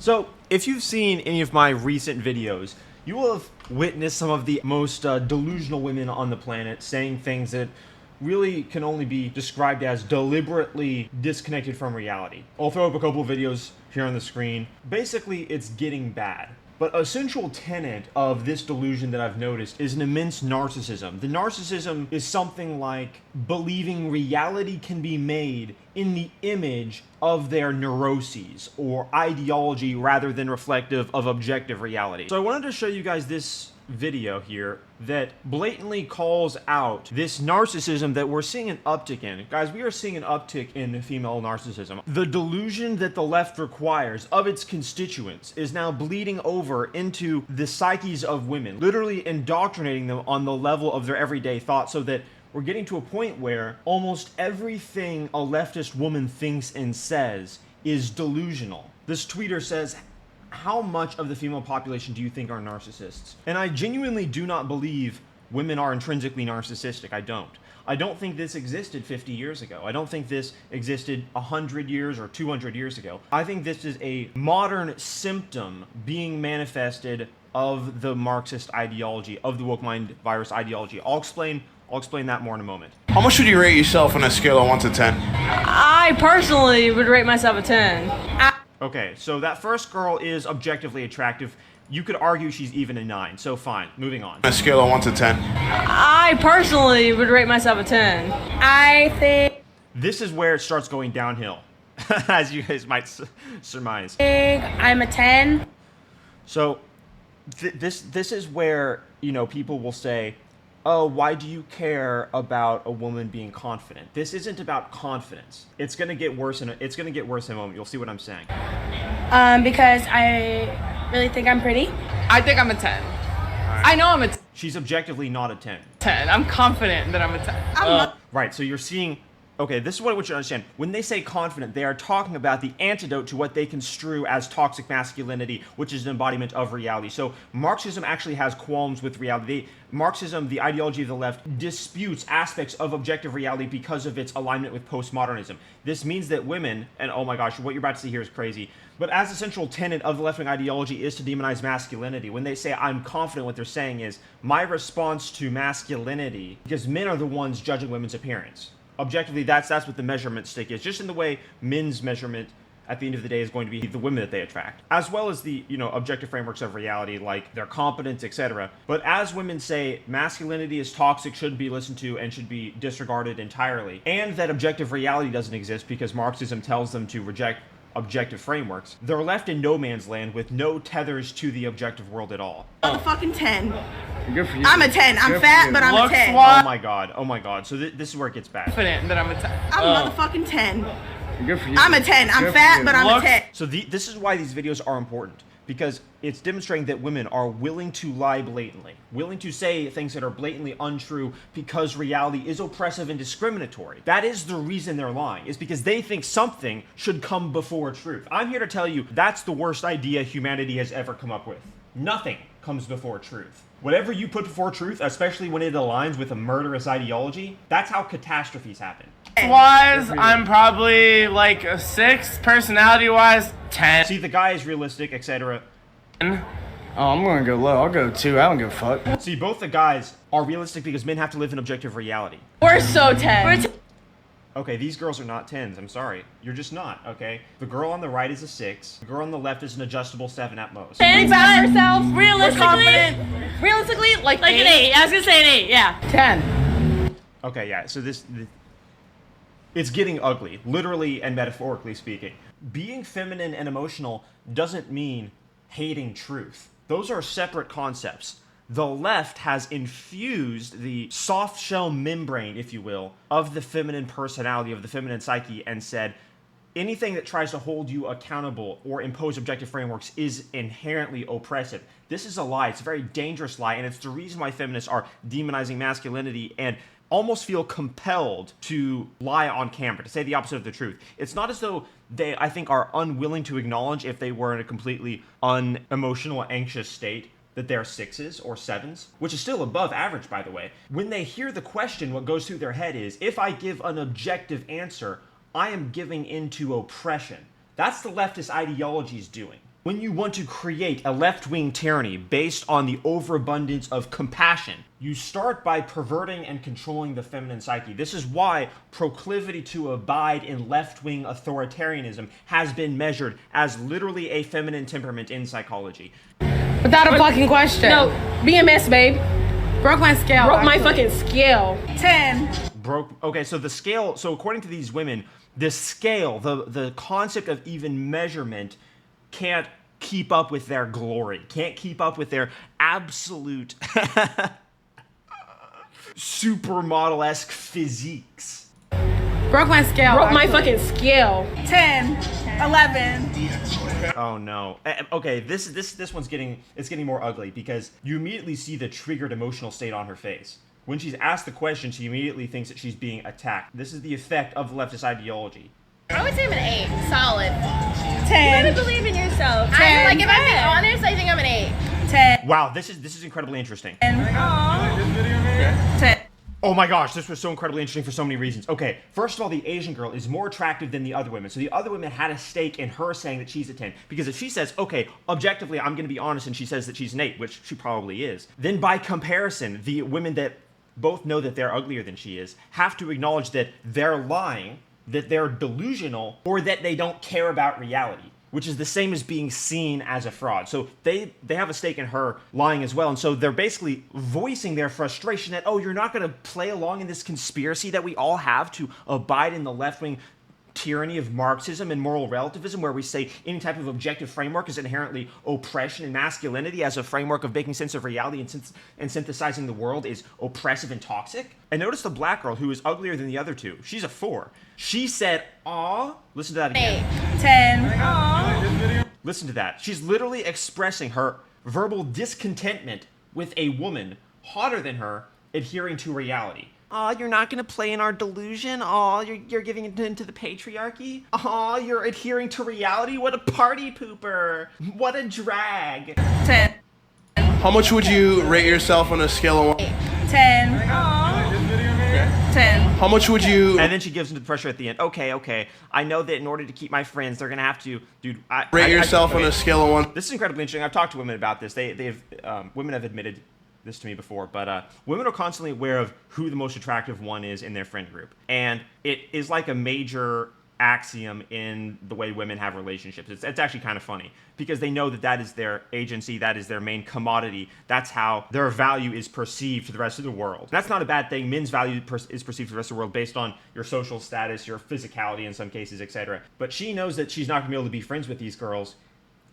So, if you've seen any of my recent videos, you will have witnessed some of the most delusional women on the planet saying things that really can only be described as deliberately disconnected from reality. I'll throw up a couple of videos here on the screen. Basically, it's getting bad. But a central tenet of this delusion that I've noticed is an immense narcissism. The narcissism is something like believing reality can be made in the image of their neuroses or ideology rather than reflective of objective reality. So I wanted to show you guys this video here that blatantly calls out this narcissism that we're seeing an uptick in. Guys, we are seeing an uptick in female narcissism. The delusion that the left requires of its constituents is now bleeding over into the psyches of women, literally indoctrinating them on the level of their everyday thought, so that we're getting to a point where almost everything a leftist woman thinks and says is delusional. This tweeter says, "How much of the female population do you think are narcissists?" And I genuinely do not believe women are intrinsically narcissistic. I don't. I don't think this existed 50 years ago. I don't think this existed 100 years or 200 years ago. I think this is a modern symptom being manifested of the Marxist ideology, of the woke mind virus ideology. I'll explain that more in a moment. How much would you rate yourself on a scale of 1 to 10? I personally would rate myself a 10. Okay, so that first girl is objectively attractive. You could argue she's even a 9, so fine. Moving on. On a scale of 1 to 10. I personally would rate myself a 10. I think... This is where it starts going downhill, as you guys might surmise. I'm a 10. So, this is where, you know, people will say, "Oh, why do you care about a woman being confident?" This isn't about confidence. It's gonna get worse in a moment. You'll see what I'm saying. Because I really think I'm pretty. I think I'm a 10. I know I'm a She's objectively not a 10. 10. I'm confident that I'm a 10. Right, so you're seeing... Okay, this is what I want you to understand. When they say confident, they are talking about the antidote to what they construe as toxic masculinity, which is an embodiment of reality. So Marxism actually has qualms with reality. Marxism, the ideology of the left, disputes aspects of objective reality because of its alignment with postmodernism. This means that women, and oh my gosh, what you're about to see here is crazy, but as a central tenet of the left-wing ideology is to demonize masculinity. When they say I'm confident, what they're saying is my response to masculinity, because men are the ones judging women's appearance. Objectively, that's what the measurement stick is, just in the way men's measurement at the end of the day is going to be the women that they attract, as well as the, you know, objective frameworks of reality, like their competence, etc. But as women say, masculinity is toxic, shouldn't be listened to, and should be disregarded entirely, and that objective reality doesn't exist because Marxism tells them to reject objective frameworks, they're left in no man's land with no tethers to the objective world at all. Motherfucking 10. Good for you. I'm a 10. I'm fat, but I'm a 10. Oh my god, oh my god. So this is where it gets bad. Confident that I'm a 10. I'm a motherfucking 10. Good for you. I'm a 10. I'm fat, but I'm a 10. So this is why these videos are important, because it's demonstrating that women are willing to lie blatantly, willing to say things that are blatantly untrue because reality is oppressive and discriminatory. That is the reason they're lying, is because they think something should come before truth. I'm here to tell you that's the worst idea humanity has ever come up with. Nothing comes before truth. Whatever you put before truth, especially when it aligns with a murderous ideology, that's how catastrophes happen. Wise, I'm probably like a 6. Personality-wise, 10. See, the guy is realistic, etc. Oh, I'm gonna go low. I'll go 2. I don't give a fuck. See, both the guys are realistic because men have to live in objective reality. We're so 10. Okay, these girls are not 10s. I'm sorry. You're just not, okay? The girl on the right is a 6. The girl on the left is an adjustable 7 at most. And about herself, realistically, like an 8. I was gonna say an 8, yeah. 10. Okay, yeah, so it's getting ugly, literally and metaphorically speaking. Being feminine and emotional doesn't mean hating truth. Those are separate concepts. The left has infused the soft shell membrane, if you will, of the feminine personality, of the feminine psyche, and said anything that tries to hold you accountable or impose objective frameworks is inherently oppressive. This is a lie. It's a very dangerous lie, and it's the reason why feminists are demonizing masculinity and almost feel compelled to lie on camera, to say the opposite of the truth. It's not as though they, I think, are unwilling to acknowledge if they were in a completely unemotional, anxious state that they're 6s or 7s, which is still above average, by the way. When they hear the question, what goes through their head is, if I give an objective answer, I am giving into oppression. That's the leftist ideology's doing. When you want to create a left-wing tyranny based on the overabundance of compassion, you start by perverting and controlling the feminine psyche. This is why proclivity to abide in left-wing authoritarianism has been measured as literally a feminine temperament in psychology. Without a fucking question. No, BMS, babe. Broke my scale. Broke my actually. fucking scale. 10. Okay, so the scale, so according to these women, the scale, the concept of even measurement can't keep up with their glory, can't keep up with their absolute supermodel-esque physiques. Broke my scale. Broke my actually. fucking scale. 10. 11. Oh no. Okay, this one's getting more ugly because you immediately see the triggered emotional state on her face. When she's asked the question, she immediately thinks that she's being attacked. This is the effect of leftist ideology. I would say I'm an 8. Solid. 10. You gotta believe in yourself. Ten. Like, if I'm being honest, I think I'm an 8. 10. Wow, this is incredibly interesting. 10. Oh my gosh, this was so incredibly interesting for so many reasons. Okay, first of all, the Asian girl is more attractive than the other women. So the other women had a stake in her saying that she's a 10. Because if she says, okay, objectively, I'm going to be honest, and she says that she's an 8, which she probably is, then by comparison, the women that both know that they're uglier than she is have to acknowledge that they're lying, that they're delusional, or that they don't care about reality, which is the same as being seen as a fraud. So they have a stake in her lying as well. And so they're basically voicing their frustration that, oh, you're not going to play along in this conspiracy that we all have to abide in the left-wing tyranny of Marxism and moral relativism, where we say any type of objective framework is inherently oppression, and masculinity as a framework of making sense of reality and synthesizing the world is oppressive and toxic. And notice the black girl, who is uglier than the other two. She's a 4. She said, aw. Listen to that again. 10. Listen to that. She's literally expressing her verbal discontentment with a woman hotter than her adhering to reality. Aw, you're not going to play in our delusion? Aw, you're giving into the patriarchy? Aw, you're adhering to reality? What a party pooper. What a drag. 10. How much would you rate yourself on a scale of 1? 10. 10. How much would you And then she gives into the pressure at the end. Okay. I know that in order to keep my friends, they're going to have to, dude. rate yourself on a scale of 1? This is incredibly interesting. I've talked to women about this. Women have admitted this to me before, but women are constantly aware of who the most attractive one is in their friend group. And it is like a major axiom in the way women have relationships. It's actually kind of funny because they know that is their agency, that is their main commodity. That's how their value is perceived to the rest of the world. And that's not a bad thing. Men's value is perceived to the rest of the world based on your social status, your physicality in some cases, etc. But she knows that she's not going to be able to be friends with these girls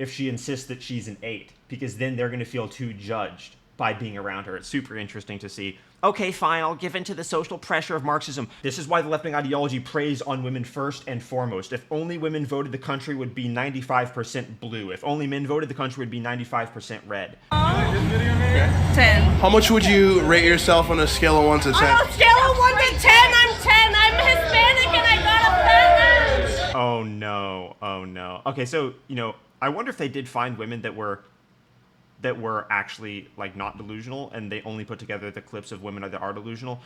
if she insists that she's an 8, because then they're going to feel too judged by being around her. It's super interesting to see. Okay, fine, I'll give in to the social pressure of Marxism. This is why the left-wing ideology preys on women first and foremost. If only women voted, the country would be 95% blue. If only men voted, the country would be 95% red. 10. How much would you rate yourself on a scale of 1 to 10? On a scale of 1 to 10, I'm 10. I'm Hispanic and I got a fat ass. Oh no. Okay, so, I wonder if they did find women that were actually like not delusional, and they only put together the clips of women that are delusional.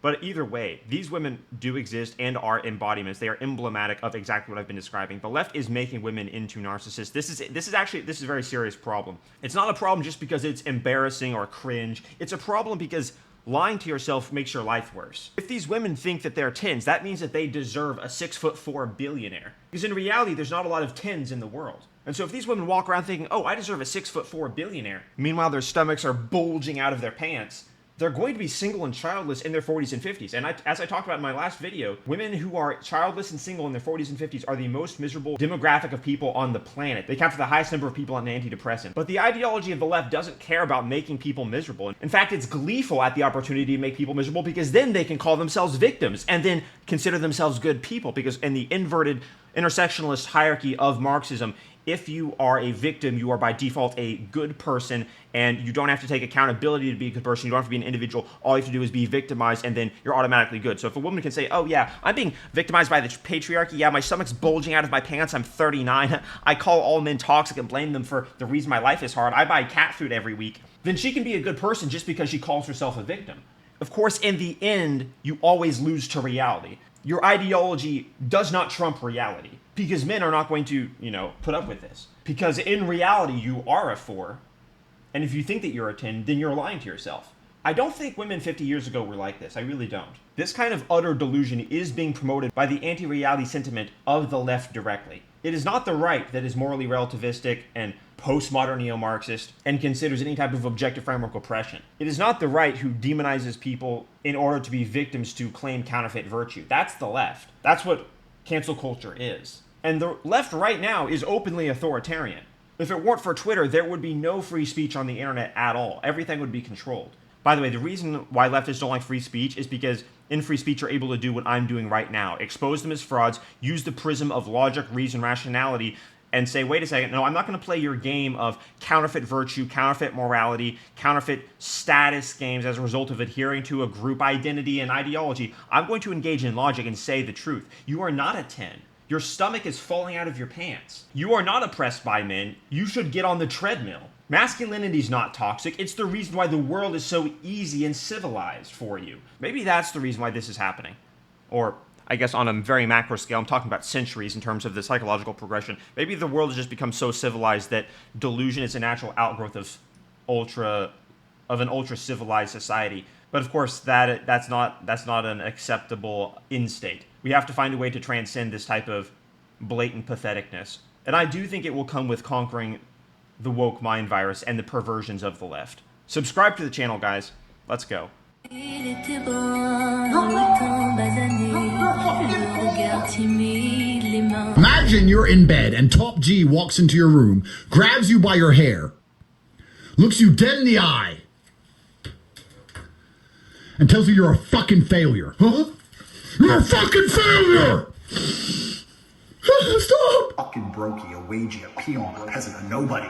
But either way, these women do exist and are embodiments. They are emblematic of exactly what I've been describing. The left is making women into narcissists. This is a very serious problem. It's not a problem just because it's embarrassing or cringe. It's a problem because lying to yourself makes your life worse. If these women think that they're 10s, that means that they deserve a 6'4" billionaire. Because in reality, there's not a lot of 10s in the world. And so if these women walk around thinking, oh, I deserve a 6'4" billionaire, meanwhile their stomachs are bulging out of their pants, they're going to be single and childless in their 40s and 50s. And as I talked about in my last video, women who are childless and single in their 40s and 50s are the most miserable demographic of people on the planet. They capture the highest number of people on antidepressant. But the ideology of the left doesn't care about making people miserable. In fact, it's gleeful at the opportunity to make people miserable, because then they can call themselves victims and then consider themselves good people. Because in the inverted intersectionalist hierarchy of Marxism, if you are a victim, you are by default a good person, and you don't have to take accountability to be a good person. You don't have to be an individual. All you have to do is be victimized, and then you're automatically good. So if a woman can say, oh yeah, I'm being victimized by the patriarchy, yeah, my stomach's bulging out of my pants, I'm 39, I call all men toxic and blame them for the reason my life is hard, I buy cat food every week, then she can be a good person just because she calls herself a victim. Of course, in the end, you always lose to reality. Your ideology does not trump reality. because men are not going to, put up with this. Because in reality, you are a 4. And if you think that you're a 10, then you're lying to yourself. I don't think women 50 years ago were like this. I really don't. This kind of utter delusion is being promoted by the anti-reality sentiment of the left directly. It is not the right that is morally relativistic and postmodern neo-Marxist and considers any type of objective framework oppression. It is not the right who demonizes people in order to be victims to claim counterfeit virtue. That's the left. That's what cancel culture is. And the left right now is openly authoritarian. If it weren't for Twitter, there would be no free speech on the internet at all. Everything would be controlled. By the way, the reason why leftists don't like free speech is because in free speech you're able to do what I'm doing right now. Expose them as frauds, use the prism of logic, reason, rationality, and say, wait a second, no, I'm not going to play your game of counterfeit virtue, counterfeit morality, counterfeit status games as a result of adhering to a group identity and ideology. I'm going to engage in logic and say the truth. You are not a 10. Your stomach is falling out of your pants. You are not oppressed by men. You should get on the treadmill. Masculinity is not toxic. It's the reason why the world is so easy and civilized for you. Maybe that's the reason why this is happening. Or, I guess on a very macro scale, I'm talking about centuries in terms of the psychological progression. Maybe the world has just become so civilized that delusion is a natural outgrowth of an ultra civilized society. But of course, that's not an acceptable end state. We have to find a way to transcend this type of blatant patheticness. And I do think it will come with conquering the woke mind virus and the perversions of the left. Subscribe to the channel, guys. Let's go. Imagine you're in bed and Top G walks into your room, grabs you by your hair, looks you dead in the eye, and tells you you're a fucking failure. Huh? You're a fucking failure! Stop! Fucking brokey, a wagey, a peon, a peasant, a nobody.